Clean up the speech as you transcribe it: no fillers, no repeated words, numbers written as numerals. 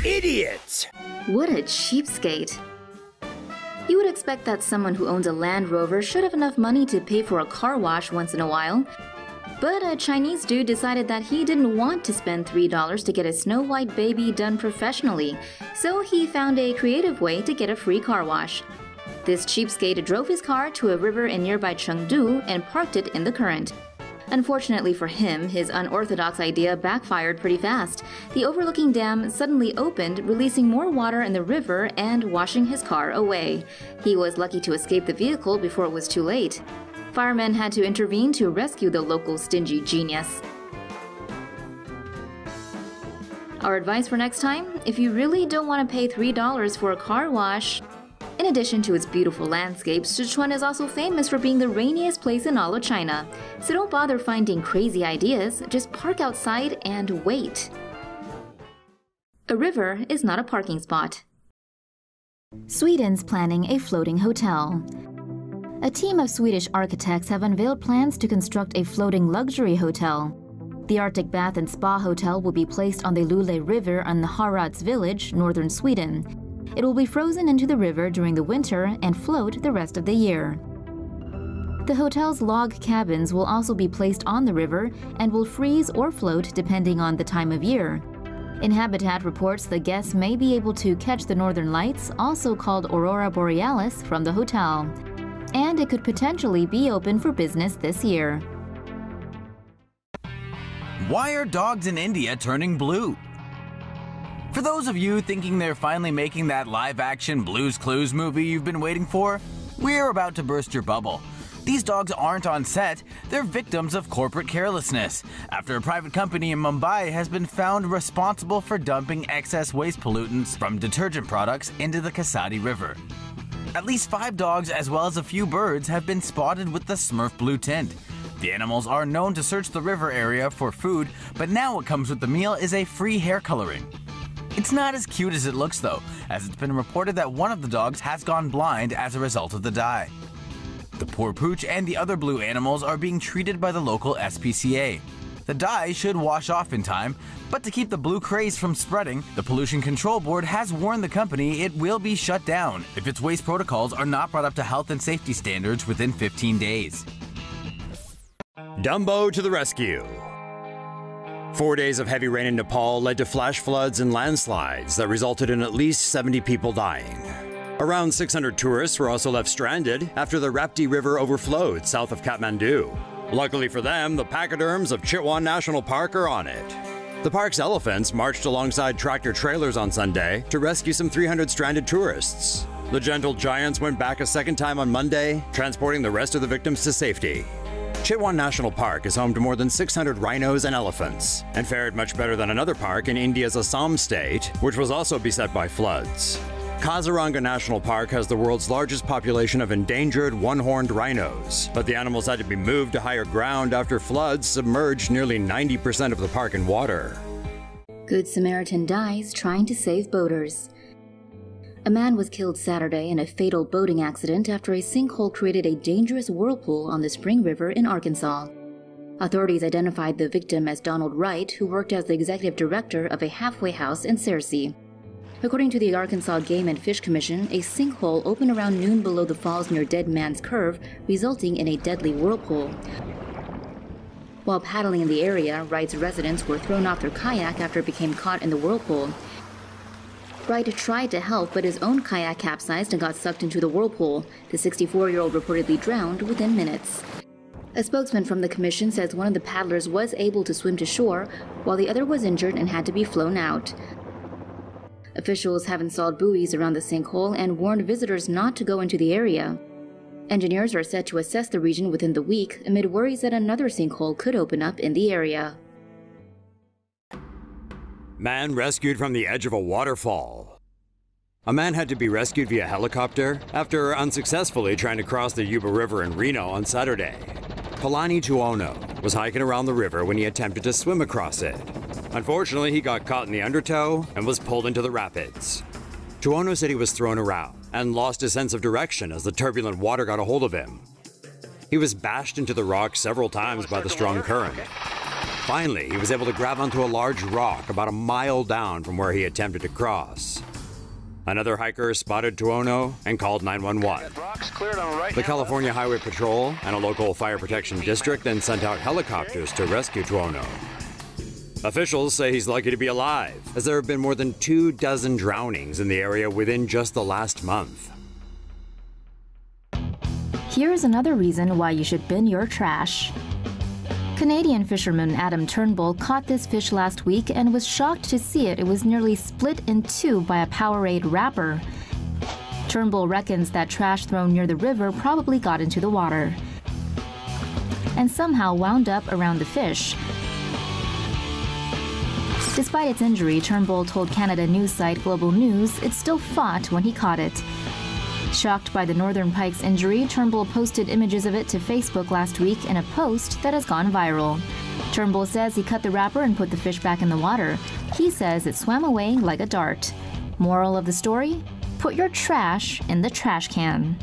Idiots! What a cheapskate. You would expect that someone who owns a Land Rover should have enough money to pay for a car wash once in a while. But a Chinese dude decided that he didn't want to spend $3 to get a Snow White baby done professionally, so he found a creative way to get a free car wash. This cheapskate drove his car to a river in nearby Chengdu and parked it in the current. Unfortunately for him, his unorthodox idea backfired pretty fast. The overlooking dam suddenly opened, releasing more water in the river and washing his car away. He was lucky to escape the vehicle before it was too late. Firemen had to intervene to rescue the local stingy genius. Our advice for next time: if you really don't want to pay $3 for a car wash. In addition to its beautiful landscapes, Sichuan is also famous for being the rainiest place in all of China. So don't bother finding crazy ideas, just park outside and wait. A river is not a parking spot. Sweden's planning a floating hotel. A team of Swedish architects have unveiled plans to construct a floating luxury hotel. The Arctic Bath and Spa Hotel will be placed on the Luleå River in the Harads village, northern Sweden. It will be frozen into the river during the winter and float the rest of the year. The hotel's log cabins will also be placed on the river and will freeze or float depending on the time of year. Inhabitat reports the guests may be able to catch the northern lights, also called Aurora Borealis, from the hotel. And it could potentially be open for business this year. Why are dogs in India turning blue? For those of you thinking they're finally making that live-action Blue's Clues movie you've been waiting for, we're about to burst your bubble. These dogs aren't on set, they're victims of corporate carelessness, after a private company in Mumbai has been found responsible for dumping excess waste pollutants from detergent products into the Kasadi River. At least 5 dogs as well as a few birds have been spotted with the Smurf blue tint. The animals are known to search the river area for food, but now what comes with the meal is a free hair coloring. It's not as cute as it looks though, as it's been reported that one of the dogs has gone blind as a result of the dye. The poor pooch and the other blue animals are being treated by the local SPCA. The dye should wash off in time, but to keep the blue craze from spreading, the Pollution Control Board has warned the company it will be shut down if its waste protocols are not brought up to health and safety standards within 15 days. Dumbo to the rescue. 4 days of heavy rain in Nepal led to flash floods and landslides that resulted in at least 70 people dying. Around 600 tourists were also left stranded after the Rapti River overflowed south of Kathmandu. Luckily for them, the pachyderms of Chitwan National Park are on it. The park's elephants marched alongside tractor-trailers on Sunday to rescue some 300 stranded tourists. The gentle giants went back a second time on Monday, transporting the rest of the victims to safety. Chitwan National Park is home to more than 600 rhinos and elephants, and fared much better than another park in India's Assam state, which was also beset by floods. Kaziranga National Park has the world's largest population of endangered one-horned rhinos, but the animals had to be moved to higher ground after floods submerged nearly 90% of the park in water. Good Samaritan dies trying to save boaters. A man was killed Saturday in a fatal boating accident after a sinkhole created a dangerous whirlpool on the Spring River in Arkansas. Authorities identified the victim as Donald Wright, who worked as the executive director of a halfway house in Searcy. According to the Arkansas Game and Fish Commission, a sinkhole opened around noon below the falls near Dead Man's Curve, resulting in a deadly whirlpool. While paddling in the area, Wright's residents were thrown off their kayak after it became caught in the whirlpool. Wright tried to help, but his own kayak capsized and got sucked into the whirlpool. The 64-year-old reportedly drowned within minutes. A spokesman from the commission says one of the paddlers was able to swim to shore, while the other was injured and had to be flown out. Officials have installed buoys around the sinkhole and warned visitors not to go into the area. Engineers are set to assess the region within the week amid worries that another sinkhole could open up in the area. Man rescued from the edge of a waterfall. A man had to be rescued via helicopter after unsuccessfully trying to cross the Yuba River in Reno on Saturday. Palani Tuono was hiking around the river when he attempted to swim across it. Unfortunately, he got caught in the undertow and was pulled into the rapids. Tuono said he was thrown around and lost his sense of direction as the turbulent water got a hold of him. He was bashed into the rocks several times by the strong current. Finally, he was able to grab onto a large rock about a mile down from where he attempted to cross. Another hiker spotted Tuono and called 911. The California Highway Patrol and a local fire protection district then sent out helicopters to rescue Tuono. Officials say he's lucky to be alive, as there have been more than 24 drownings in the area within just the last month. Here's another reason why you should bin your trash. Canadian fisherman Adam Turnbull caught this fish last week and was shocked to see it was nearly split in two by a Powerade wrapper. Turnbull reckons that trash thrown near the river probably got into the water and somehow wound up around the fish. Despite its injury, Turnbull told Canada news site Global News it still fought when he caught it. Shocked by the northern pike's injury, Turnbull posted images of it to Facebook last week in a post that has gone viral. Turnbull says he cut the wrapper and put the fish back in the water. He says it swam away like a dart. Moral of the story? Put your trash in the trash can.